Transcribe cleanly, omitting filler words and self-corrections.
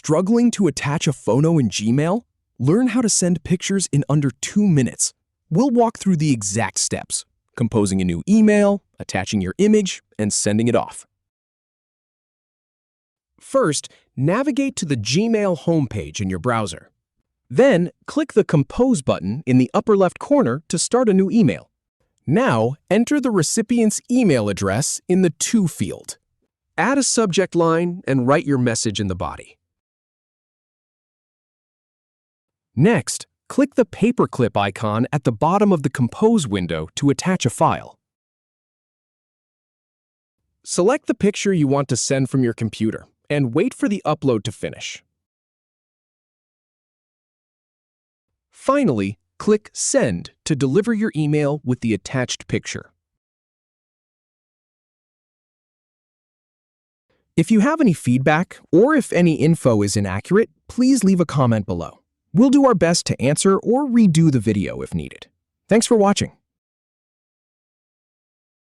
Struggling to attach a photo in Gmail? Learn how to send pictures in under 2 minutes. We'll walk through the exact steps: composing a new email, attaching your image, and sending it off. First, navigate to the Gmail homepage in your browser. Then, click the Compose button in the upper left corner to start a new email. Now, enter the recipient's email address in the To field. Add a subject line and write your message in the body. Next, click the paperclip icon at the bottom of the Compose window to attach a file. Select the picture you want to send from your computer and wait for the upload to finish. Finally, click Send to deliver your email with the attached picture. If you have any feedback or if any info is inaccurate, please leave a comment below. We'll do our best to answer or redo the video if needed. Thanks for watching.